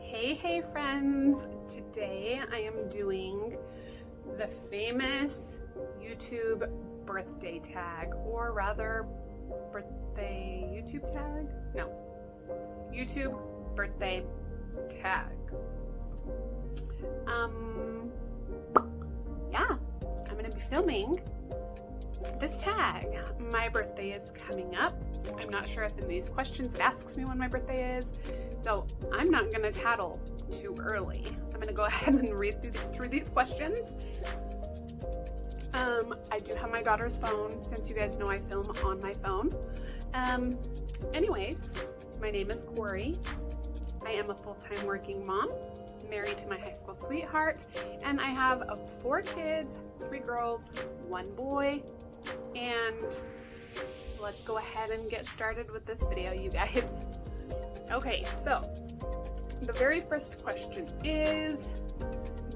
Hey friends! Today I am doing the famous YouTube birthday tag, or rather birthday YouTube tag? No, YouTube birthday tag. Yeah, I'm gonna be filming this tag. My birthday is coming up. I'm not sure if in these questions it asks me when my birthday is, so I'm not gonna tattle too early. I'm gonna go ahead and read through these questions. I do have my daughter's phone, since you guys know I film on my phone. Anyways, my name is Corey. I am a full-time working mom, married to my high school sweetheart, and I have 4 kids, 3 girls, 1 boy. And let's go ahead and get started with this video, you guys. Okay, so the very first question is,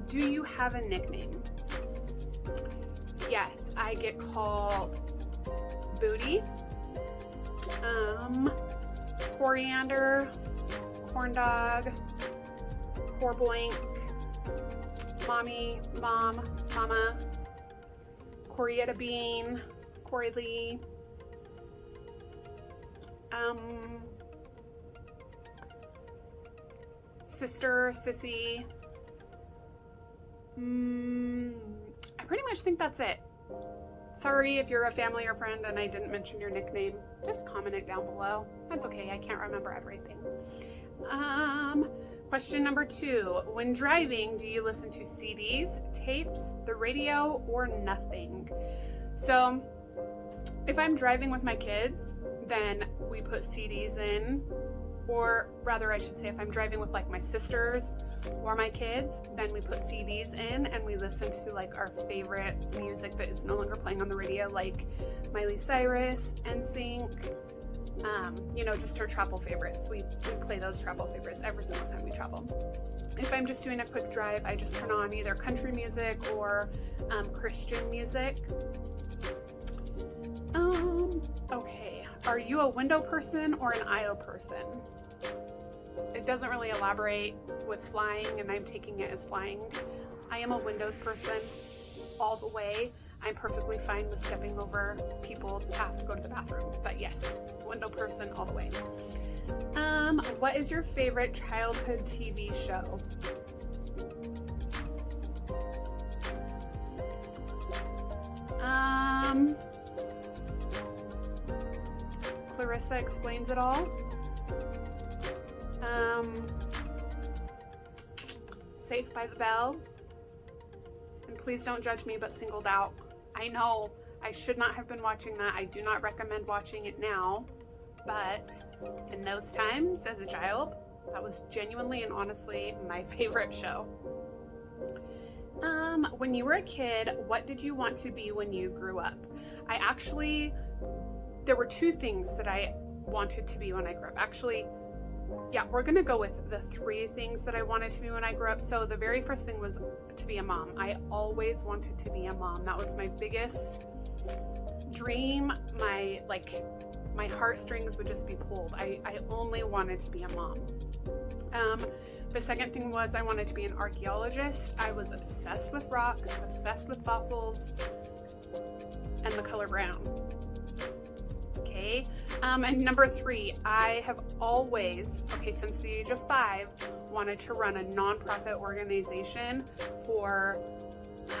do you have a nickname? Yes, I get called Booty, Coriander, Corn Dog, Poor Boink, Mommy, Mom, Mama, Corietta Bean, Corey Lee, Sister, Sissy. I pretty much think that's it. Sorry if you're a family or friend and I didn't mention your nickname. Just comment it down below. That's okay, I can't remember everything. Question number 2. When driving, do you listen to CDs, tapes, the radio, or nothing? So, if I'm driving with my kids, then we put CDs in, or rather I should say if I'm driving with like my sisters or my kids, then we put CDs in and we listen to like our favorite music that is no longer playing on the radio, like Miley Cyrus, NSYNC, you know, just our travel favorites. We play those travel favorites every single time we travel. If I'm just doing a quick drive, I just turn on either country music or Christian music. Okay, are you a window person or an aisle person? It doesn't really elaborate with flying, and I'm taking it as flying. I am a windows person all the way. I'm perfectly fine with stepping over people who have to go to the bathroom, but yes, window person all the way. What is your favorite childhood TV show? Clarissa Explains It All. Saved by the Bell. And please don't judge me, but Singled Out. I know I should not have been watching that. I do not recommend watching it now, but in those times as a child, that was genuinely and honestly my favorite show. When you were a kid, what did you want to be when you grew up? There were 2 things that I wanted to be when I grew up. Actually, yeah, we're gonna go with the 3 things that I wanted to be when I grew up. So the very first thing was to be a mom. I always wanted to be a mom. That was my biggest dream. My heartstrings would just be pulled. I only wanted to be a mom. The second thing was I wanted to be an archaeologist. I was obsessed with rocks, obsessed with fossils, and the color brown. Okay, and number 3, I have always, since the age of 5, wanted to run a nonprofit organization for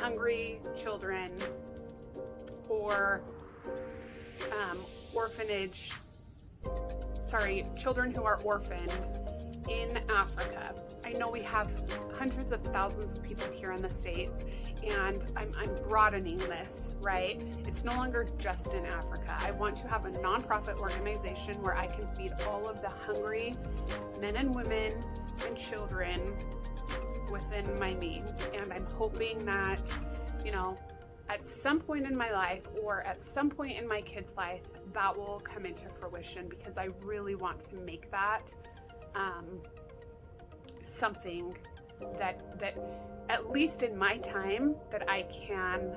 hungry children or children who are orphaned in Africa. I know we have hundreds of thousands of people here in the States, and I'm broadening this, right? It's no longer just in Africa. I want to have a nonprofit organization where I can feed all of the hungry men and women and children within my means. And I'm hoping that, you know, at some point in my life or at some point in my kid's life, that will come into fruition, because I really want to make that something that at least in my time that I can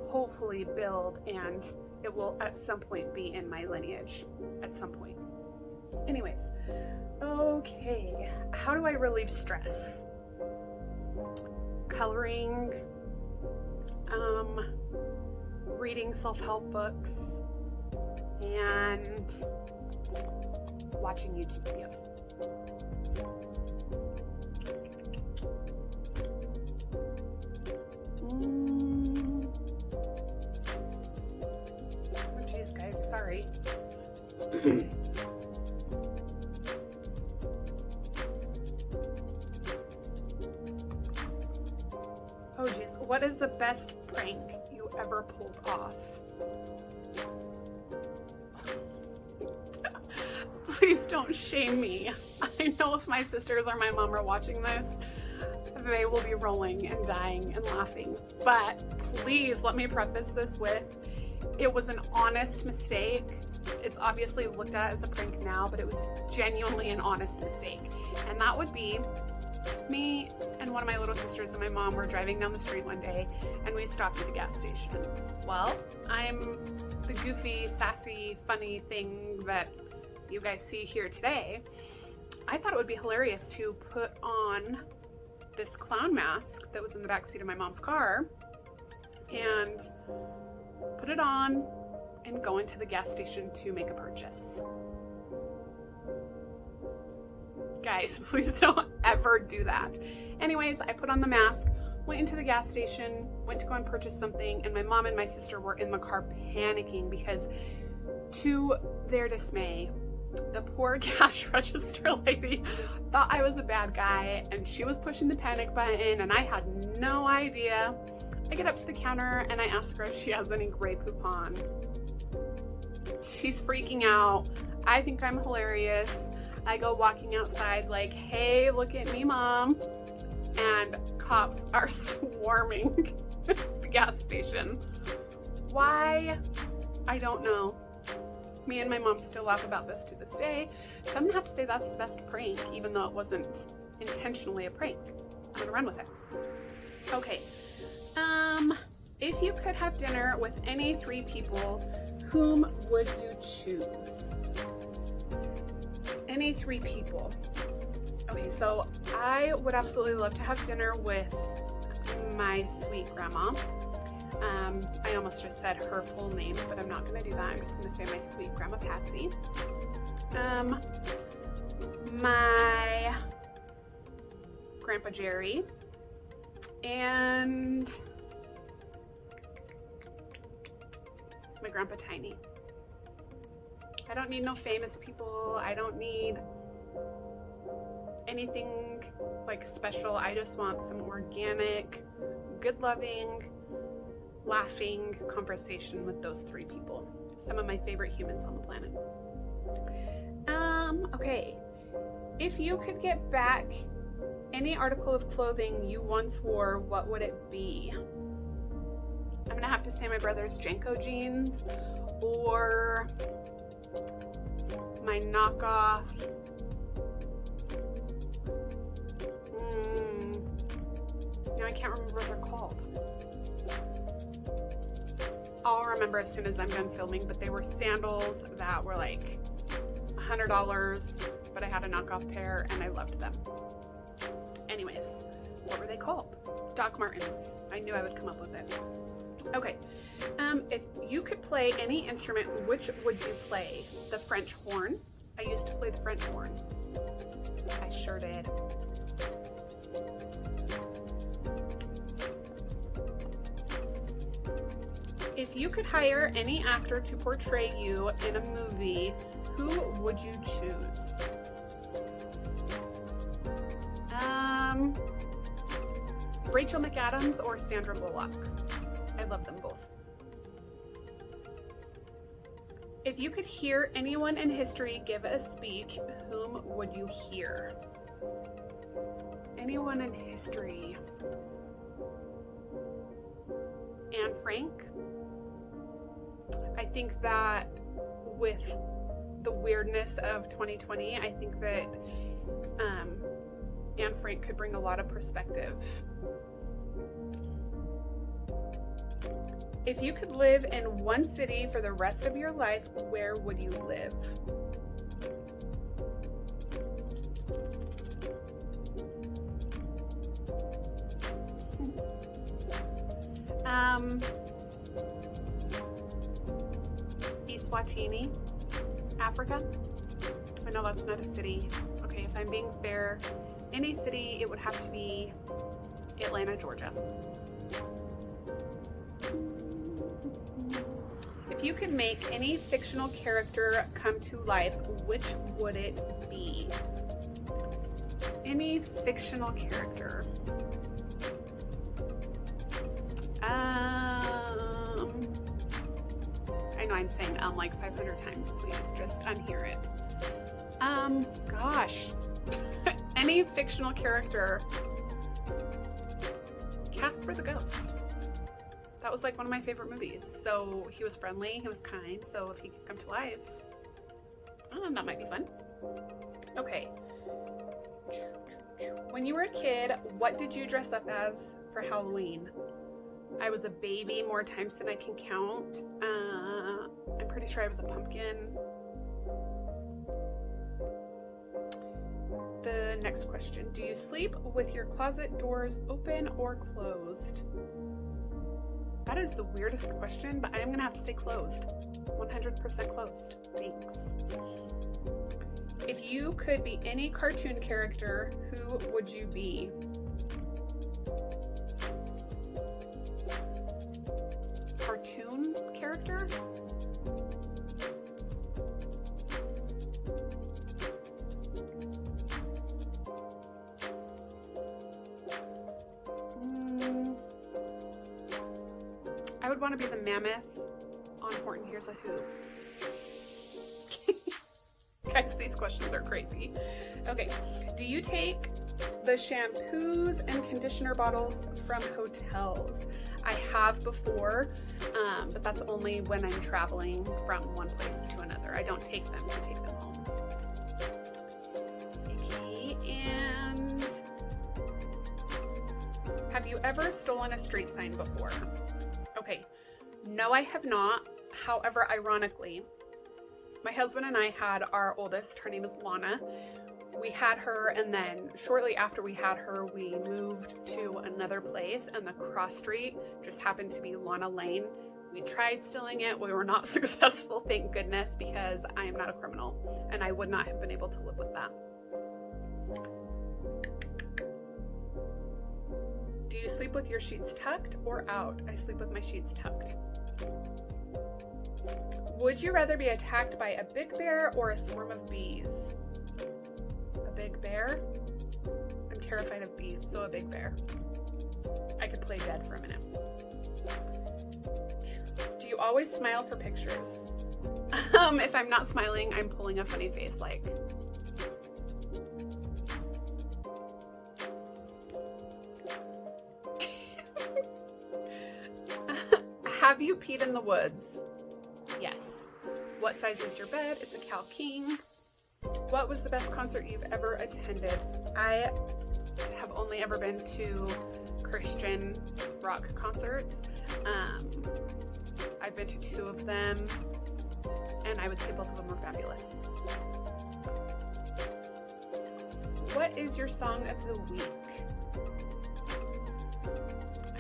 hopefully build, and it will at some point be in my lineage at some point. Anyways, okay. How do I relieve stress? Coloring, reading self-help books, and watching YouTube videos. Oh geez, guys, sorry. Oh geez, what is the best prank you ever pulled off? Please don't shame me. I know if my sisters or my mom are watching this, they will be rolling and dying and laughing. But please let me preface this with, it was an honest mistake. It's obviously looked at as a prank now, but it was genuinely an honest mistake. And that would be, me and one of my little sisters and my mom were driving down the street one day and we stopped at the gas station. Well, I'm the goofy, sassy, funny thing that you guys see here today. I thought it would be hilarious to put on this clown mask that was in the back seat of my mom's car and put it on and go into the gas station to make a purchase. Guys, please don't ever do that. Anyways, I put on the mask, went into the gas station, went to go and purchase something, and my mom and my sister were in the car panicking because, to their dismay, the poor cash register lady thought I was a bad guy and she was pushing the panic button and I had no idea. I get up to the counter and I ask her if she has any Grey Poupon. She's freaking out. I think I'm hilarious. I go walking outside like, hey, look at me, Mom. And cops are swarming the gas station. Why? I don't know. Me and my mom still laugh about this to this day. So I'm gonna have to say that's the best prank, even though it wasn't intentionally a prank. I'm gonna run with it. Okay. If you could have dinner with any 3 people, whom would you choose? Any 3 people. Okay, so I would absolutely love to have dinner with my sweet grandma. I almost just said her full name, but I'm not going to do that. I'm just going to say my sweet grandma Patsy. My grandpa Jerry, and my grandpa Tiny. I don't need no famous people. I don't need anything like special. I just want some organic, good loving, laughing conversation with those 3 people. Some of my favorite humans on the planet. Okay. If you could get back any article of clothing you once wore, what would it be? I'm gonna have to say my brother's Janko jeans, or my knockoff now I can't remember what they're called. I'll remember as soon as I'm done filming, but they were sandals that were like $100, but I had a knockoff pair and I loved them. Anyways, what were they called? Doc Martens. I knew I would come up with it. Okay, if you could play any instrument, which would you play? The French horn. I used to play the French horn. I sure did. If you could hire any actor to portray you in a movie, who would you choose? Rachel McAdams or Sandra Bullock. I love them both. If you could hear anyone in history give a speech, whom would you hear? Anyone in history? Anne Frank. I think that with the weirdness of 2020, I think that Anne Frank could bring a lot of perspective. If you could live in one city for the rest of your life, where would you live? Eswatini, Africa. I know that's not a city. Okay, if I'm being fair, any city, it would have to be Atlanta, Georgia. If you could make any fictional character come to life, which would it be? Any fictional character. I know I'm saying like 500 times, please just unhear it. Gosh. Any fictional character. Casper the Ghost. That was like one of my favorite movies. So he was friendly, he was kind, so if he could come to life, that might be fun. Okay. When you were a kid, what did you dress up as for Halloween? I was a baby more times than I can count. I'm pretty sure I was a pumpkin. The next question. Do you sleep with your closet doors open or closed? That is the weirdest question, but I'm gonna have to say closed. 100% closed. Thanks. If you could be any cartoon character, who would you be? Cartoon character? I would want to be the mammoth on Horton Hears a Who. Guys, these questions are crazy. Okay, do you take the shampoos and conditioner bottles from hotels? I have before, but that's only when I'm traveling from one place to another. I don't take them to take them home. Okay, and have you ever stolen a street sign before? Okay, no, I have not. However, ironically, my husband and I had our oldest, her name is Lana. We had her, and then shortly after we had her, we moved to another place, and the cross street just happened to be Lana Lane. We tried stealing it. We were not successful, thank goodness, because I am not a criminal, and I would not have been able to live with that. Do you sleep with your sheets tucked or out? I sleep with my sheets tucked. Would you rather be attacked by a big bear or a swarm of bees? A big bear? I'm terrified of bees, so a big bear. I could play dead for a minute. Do you always smile for pictures? If I'm not smiling, I'm pulling a funny face like. Have you peed in the woods? Yes. What size is your bed? It's a Cal King. What was the best concert you've ever attended? I have only ever been to Christian rock concerts. I've been to 2 of them, and I would say both of them were fabulous. What is your song of the week?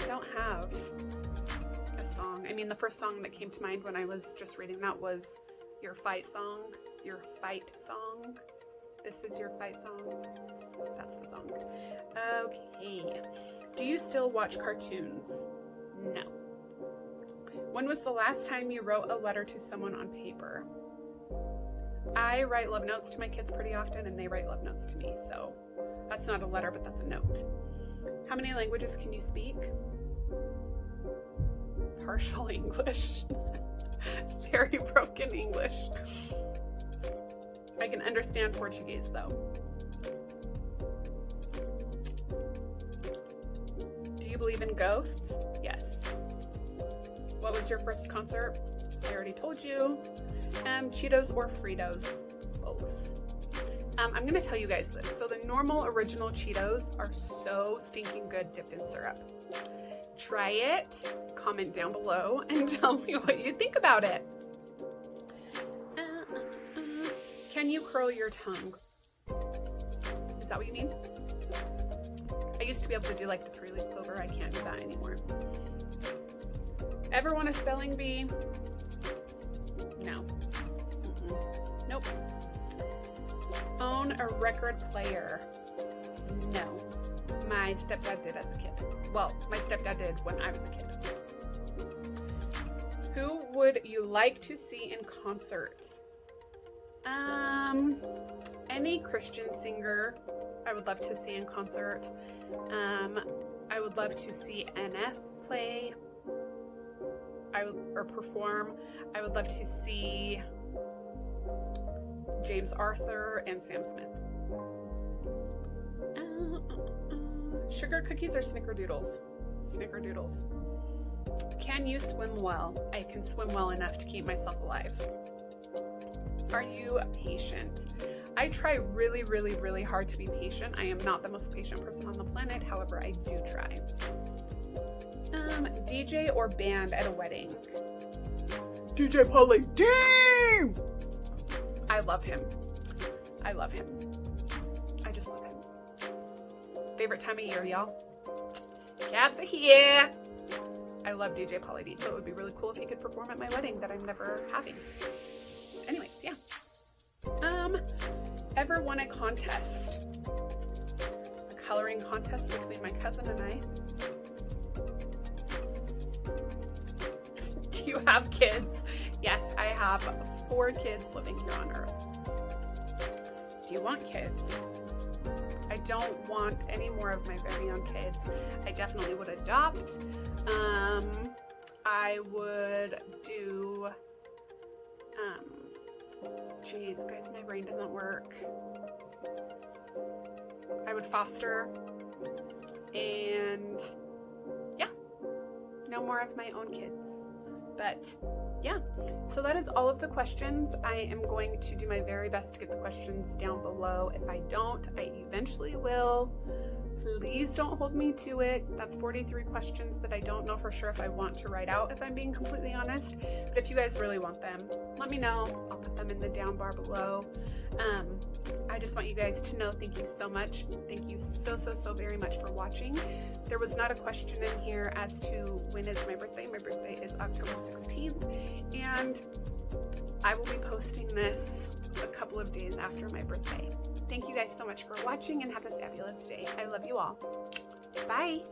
I don't have a song. I mean, the first song that came to mind when I was just reading that was Your Fight Song. Your Fight Song. This is your fight song. That's the song. Okay. Do you still watch cartoons? No. When was the last time you wrote a letter to someone on paper? I write love notes to my kids pretty often, and they write love notes to me, so that's not a letter, but that's a note. How many languages can you speak? Partial English. Very broken English. I can understand Portuguese, though. Do you believe in ghosts? Yes. What was your first concert? I already told you. Cheetos or Fritos? Both. I'm going to tell you guys this. So the normal original Cheetos are so stinking good dipped in syrup. Try it, comment down below, and tell me what you think about it. Can you curl your tongue? Is that what you mean? I used to be able to do like the 3-leaf clover. I can't do that anymore. Ever want a spelling bee? No. Mm-mm. Nope. Own a record player? No. My stepdad did as a kid. Well, my stepdad did when I was a kid. Who would you like to see in concert? Any Christian singer I would love to see in concert. I would love to see NF play or perform. I would love to see James Arthur and Sam Smith. Sugar cookies or snickerdoodles? Snickerdoodles. Can you swim well? I can swim well enough to keep myself alive. Are you patient? I try really, really, really hard to be patient. I am not the most patient person on the planet. However, I do try. DJ or band at a wedding? DJ Pauly D! I love him. I love him. I just love him. Favorite time of year, y'all? Cats are here. I love DJ Pauly D, so it would be really cool if he could perform at my wedding that I'm never having. Anyways, yeah. Ever won a contest? A coloring contest between my cousin and I? Do you have kids? Yes, I have 4 kids living here on Earth. Do you want kids? I don't want any more of my very own kids. I definitely would adopt. I would do, geez, guys, my brain doesn't work. I would foster, and yeah, no more of my own kids. But yeah, so that is all of the questions. I am going to do my very best to get the questions down below. If I don't, I eventually will. Please don't hold me to it. That's 43 questions that I don't know for sure if I want to write out, if I'm being completely honest. But if you guys really want them, let me know. I'll put them in the down bar below. I just want you guys to know, thank you so much. Thank you so, so, so very much for watching. There was not a question in here as to when is my birthday. My birthday is October 16th, and I will be posting this a couple of days after my birthday. Thank you guys so much for watching, and have a fabulous day. I love you all. Bye.